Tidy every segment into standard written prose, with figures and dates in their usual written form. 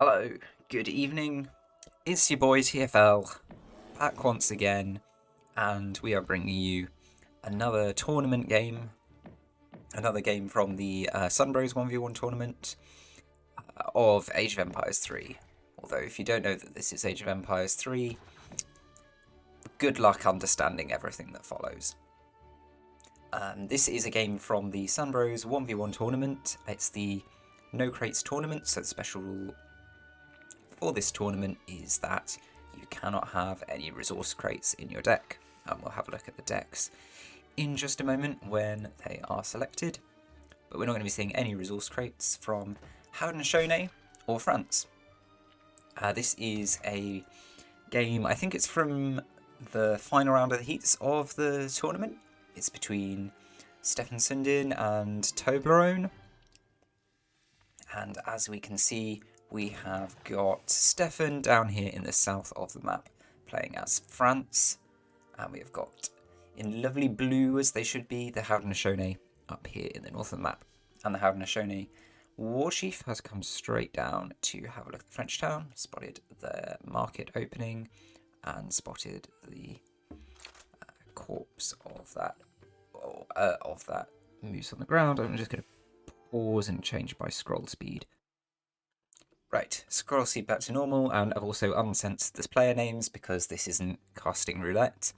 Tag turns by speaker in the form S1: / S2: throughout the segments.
S1: Hello, good evening. It's your boy TFL back once again, and we are bringing you another tournament game, another game from the Sunbros 1v1 tournament of Age of Empires 3. Although, if you don't know that this is Age of Empires 3, good luck understanding everything that follows. This is a game from the Sunbros 1v1 tournament. It's the No Crates tournament, so the special rule for this tournament is that you cannot have any resource crates in your deck, and we'll have a look at the decks in just a moment when they are selected. But we're not going to be seeing any resource crates from Haude or France. This is a game, I think it's from the final round of the heats of the tournament. It's between Stephen Vs Toblerone, and as we can see, we have got Stefan down here in the south of the map playing as France, and we have got in lovely blue as they should be the Haude up here in the north of the map. And the Haude war chief has come straight down to have a look at the French town, spotted the market opening, and spotted the corpse of that moose on the ground. I'm just going to pause and change my scroll speed. Right, scroll speed back to normal, and I've also unsensed the player names because this isn't casting roulette.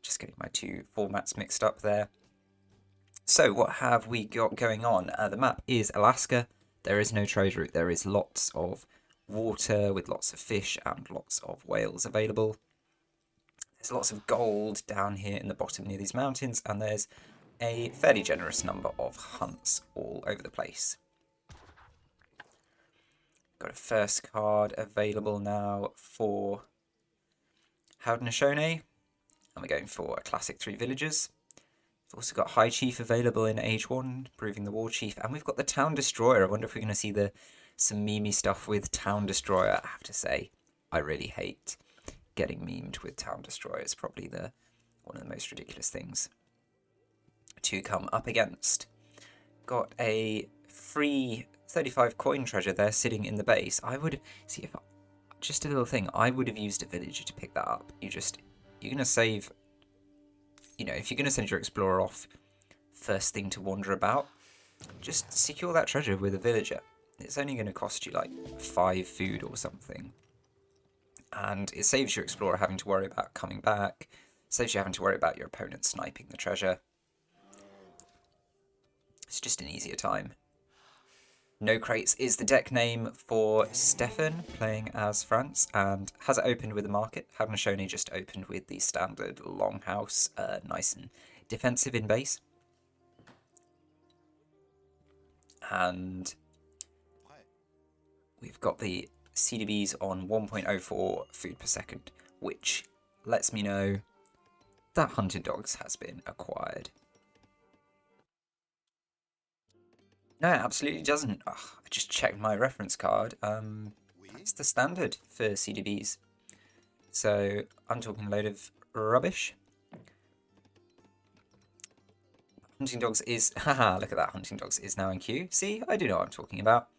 S1: Just getting my two formats mixed up there. So what have we got going on? The map is Alaska. There is no trade route. There is lots of water with lots of fish and lots of whales available. There's lots of gold down here in the bottom near these mountains, and there's a fairly generous number of hunts all over the place. Got a first card available now for Haude, and we're going for a classic 3 villagers. We've also got High Chief available in Age 1, proving the War Chief, and we've got the Town Destroyer. I wonder if we're going to see some memey stuff with Town Destroyer. I have to say, I really hate getting memed with Town Destroyer. It's probably one of the most ridiculous things to come up against. Got a free 35 coin treasure there sitting in the base. I would see if just a little thing. I would have used a villager to pick that up. You're gonna save. If you're gonna send your explorer off first thing to wander about, just secure that treasure with a villager. It's only going to cost you like 5 food or something, and it saves your explorer having to worry about coming back. Saves you having to worry about your opponent sniping the treasure. It's just an easier time. No Crates is the deck name for Stefan, playing as France, and has it opened with the market. Haude just opened with the standard longhouse, nice and defensive in base. And we've got the CDBs on 1.04 food per second, which lets me know that Hunted Dogs has been acquired. No, it absolutely doesn't. I just checked my reference card. That's the standard for CDBs. So I'm talking a load of rubbish. Hunting Dogs is... Haha, look at that. Hunting Dogs is now in queue. See, I do know what I'm talking about.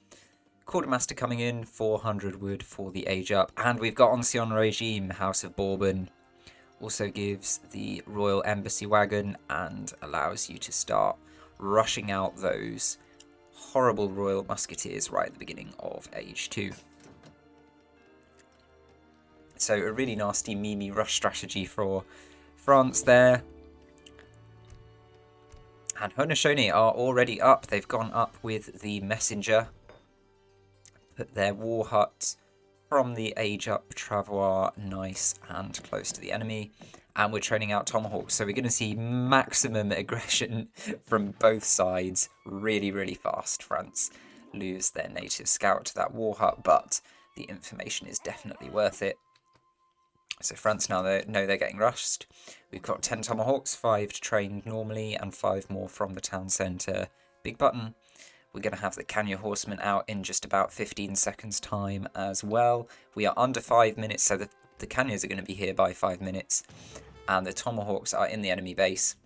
S1: Quartermaster coming in, 400 wood for the age up. And we've got Ancien Regime, House of Bourbon. Also gives the Royal Embassy wagon and allows you to start rushing out those horrible Royal Musketeers right at the beginning of Age 2. So a really nasty memey rush strategy for France there. And Haudenosaunee are already up. They've gone up with the Messenger. Put their war hut from the Age Up Travois nice and close to the enemy. And we're training out Tomahawks. So we're going to see maximum aggression from both sides really, really fast. France lose their native scout to that war hut, but the information is definitely worth it. So France now know they're getting rushed. We've got 10 Tomahawks, 5 trained normally, and 5 more from the town centre. Big button. We're going to have the Kanya Horsemen out in just about 15 seconds time as well. We are under 5 minutes, so the Kanyas are going to be here by 5 minutes. And the Tomahawks are in the enemy base.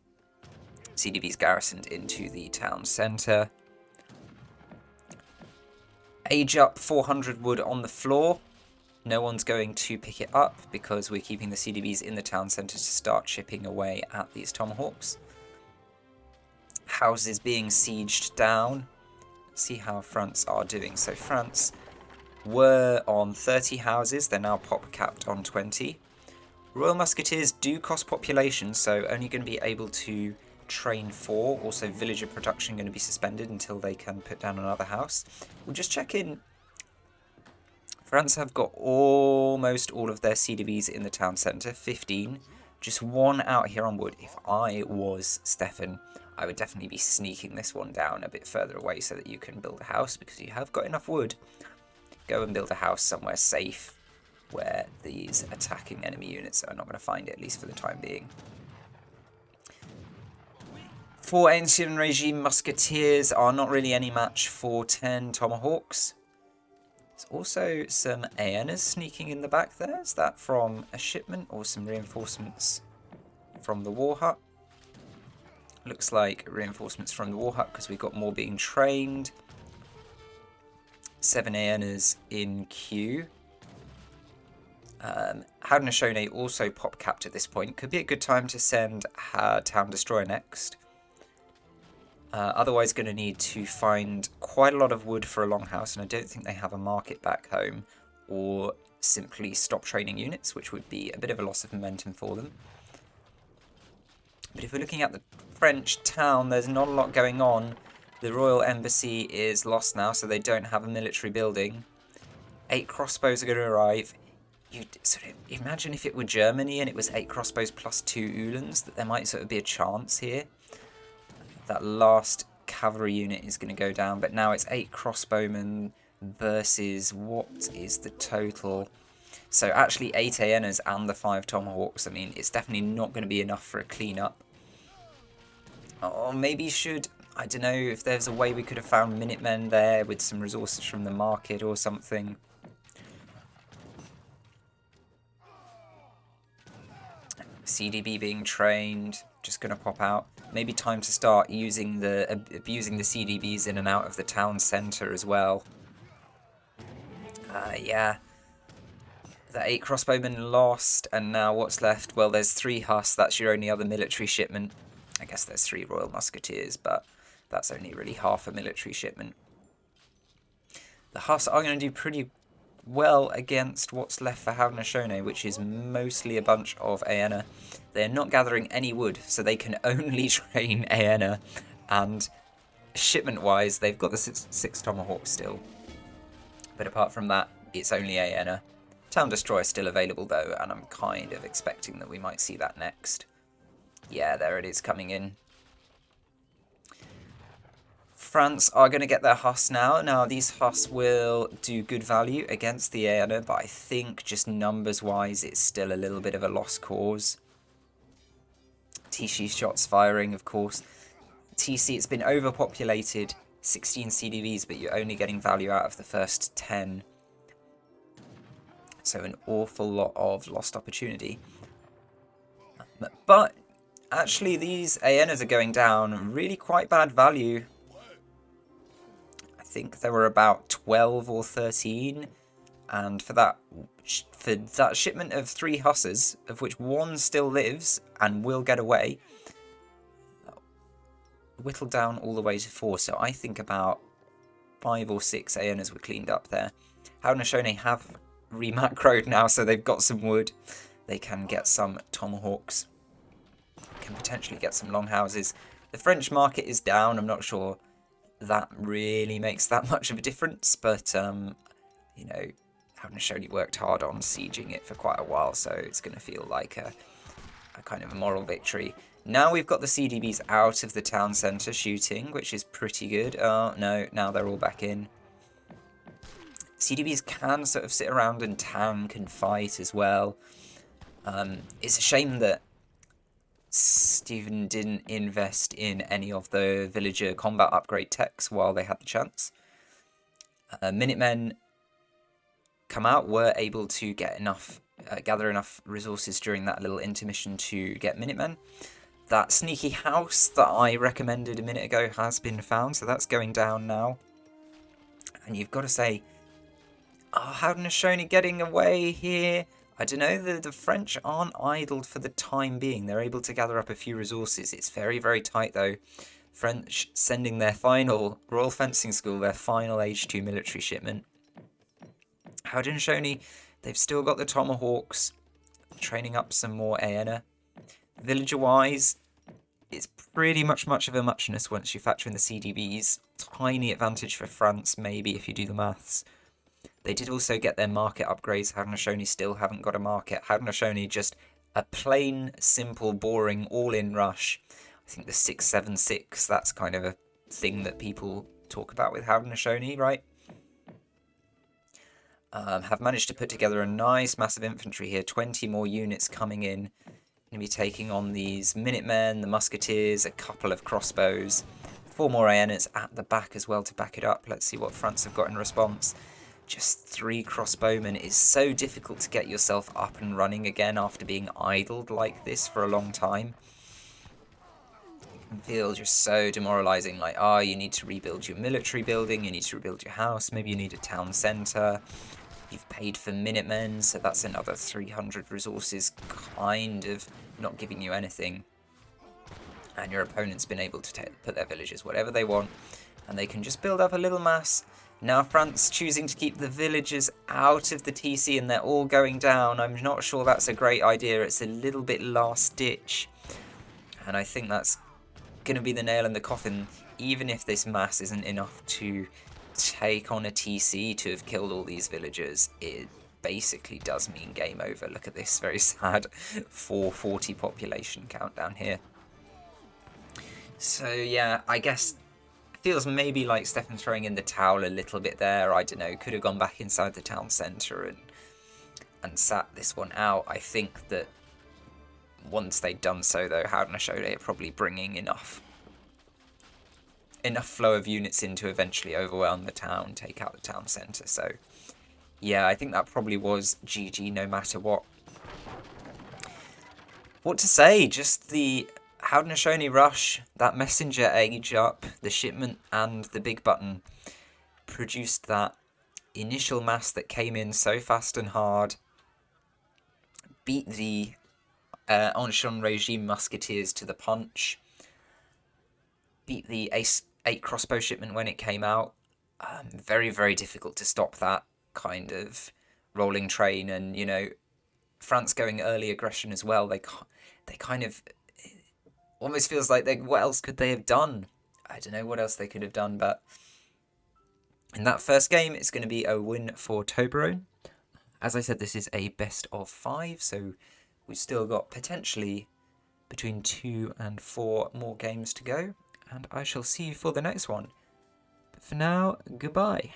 S1: CDB's garrisoned into the town centre. Age up 400 wood on the floor. No one's going to pick it up because we're keeping the CDBs in the town centre to start chipping away at these tomahawks. Houses being sieged down. See how France are doing. So France were on 30 houses. They're now pop capped on 20. Royal Musketeers do cost population, so only going to be able to train 4. Also, villager production going to be suspended until they can put down another house. We'll just check in. France have got almost all of their CDBs in the town centre, 15. Just 1 out here on wood. If I was Stefan, I would definitely be sneaking this one down a bit further away so that you can build a house, because you have got enough wood. Go and build a house somewhere safe where these attacking enemy units are not going to find it, at least for the time being. 4 Ancient Regime Musketeers are not really any match for 10 Tomahawks. There's also some Aenas sneaking in the back there. Is that from a shipment or some reinforcements from the War Hut? Looks like reinforcements from the War Hut because we've got more being trained. 7 Aenas in queue. Haude also pop capped at this point. Could be a good time to send Town Destroyer next. Otherwise going to need to find quite a lot of wood for a longhouse, and I don't think they have a market back home, or simply stop training units, which would be a bit of a loss of momentum for them. But if we're looking at the French town, there's not a lot going on. The Royal Embassy is lost now, so they don't have a military building. 8 crossbows are going to arrive. You'd sort of imagine if it were Germany and it was 8 crossbows plus 2 Uhlans, that there might sort of be a chance here. That last cavalry unit is going to go down, but now it's 8 crossbowmen versus what is the total? So actually 8 Aenas and the 5 Tomahawks. I mean, it's definitely not going to be enough for a cleanup. Or maybe I don't know if there's a way we could have found Minutemen there with some resources from the market or something. CDB being trained, just going to pop out. Maybe time to start abusing the CDBs in and out of the town centre as well. Yeah. The 8 crossbowmen lost, and now what's left? Well, there's 3 Huss, that's your only other military shipment. I guess there's 3 Royal Musketeers, but that's only really half a military shipment. The Huss are going to do pretty well against what's left for Haude, which is mostly a bunch of Aena. They're not gathering any wood, so they can only train Aena, and shipment-wise, they've got the 6 Tomahawks still. But apart from that, it's only Aena. Town Destroyer still available though, and I'm kind of expecting that we might see that next. Yeah, there it is coming in. France are going to get their Huss now. Now, these Huss will do good value against the Aena, but I think just numbers-wise, it's still a little bit of a lost cause. TC shots firing, of course. TC, it's been overpopulated, 16 CDVs, but you're only getting value out of the first 10. So an awful lot of lost opportunity. But actually, these Aenas are going down really quite bad value. I think there were about 12 or 13, and for that shipment of 3 Husses, of which 1 still lives and will get away, whittled down all the way to 4. So I think about 5 or 6 Aenas were cleaned up there. Haude have remacroed now, so they've got some wood. They can get some Tomahawks. Can potentially get some longhouses. The French market is down. I'm not sure that really makes that much of a difference, but you know, Haude worked hard on sieging it for quite a while, so it's going to feel like a kind of a moral victory. Now we've got the CDBs out of the town centre shooting, which is pretty good. Oh no, now they're all back in. CDBs can sort of sit around and tank and fight as well. It's a shame that Stephen didn't invest in any of the villager combat upgrade techs while they had the chance. Minutemen come out, were able to get enough, gather enough resources during that little intermission to get Minutemen. That sneaky house that I recommended a minute ago has been found, so that's going down now. And you've got to say, oh, Haudenosaunee getting away here. I don't know, the French aren't idled for the time being. They're able to gather up a few resources. It's very, very tight though. French sending their final Royal Fencing School, their final Age 2 military shipment. Haudenosaunee, they've still got the Tomahawks, training up some more Aena. Villager-wise, it's pretty much of a muchness once you factor in the CDBs. Tiny advantage for France, maybe, if you do the maths. They did also get their market upgrades. Haudenosaunee still haven't got a market. Haudenosaunee just a plain, simple, boring, all-in rush. I think the 676, that's kind of a thing that people talk about with Haudenosaunee, right? Have managed to put together a nice massive infantry here. 20 more units coming in. Going to be taking on these Minutemen, the Musketeers, a couple of crossbows. 4 more Aenas at the back as well to back it up. Let's see what France have got in response. Just 3 crossbowmen. It's so difficult to get yourself up and running again after being idled like this for a long time. It can feel just so demoralizing, like, oh, you need to rebuild your military building, you need to rebuild your house, maybe you need a town centre. You've paid for Minutemen, so that's another 300 resources kind of not giving you anything. And your opponent's been able to put their villages whatever they want, and they can just build up a little mass. Now France choosing to keep the villagers out of the TC and they're all going down. I'm not sure that's a great idea. It's a little bit last ditch. And I think that's going to be the nail in the coffin. Even if this mass isn't enough to take on a TC to have killed all these villagers, it basically does mean game over. Look at this very sad 440 population count down here. So yeah, I guess feels maybe like Stephen throwing in the towel a little bit there. I don't know, could have gone back inside the town centre and sat this one out. I think that once they'd done so though, Haudenosaunee are probably bringing enough flow of units in to eventually overwhelm the town, take out the town centre. So yeah, I think that probably was GG no matter what. What to say, just the Haudenosaunee rush, that messenger age up, the shipment and the big button produced that initial mass that came in so fast and hard, beat the Ancien Regime musketeers to the punch, beat the 8 crossbow shipment when it came out. Very, very difficult to stop that kind of rolling train, and you know, France going early aggression as well. They kind of almost feels like what else could they have done? I don't know what else they could have done, but in that first game, it's going to be a win for Toblerone. As I said, this is a best of 5, so we've still got potentially between 2 and 4 more games to go, and I shall see you for the next one. But for now, goodbye.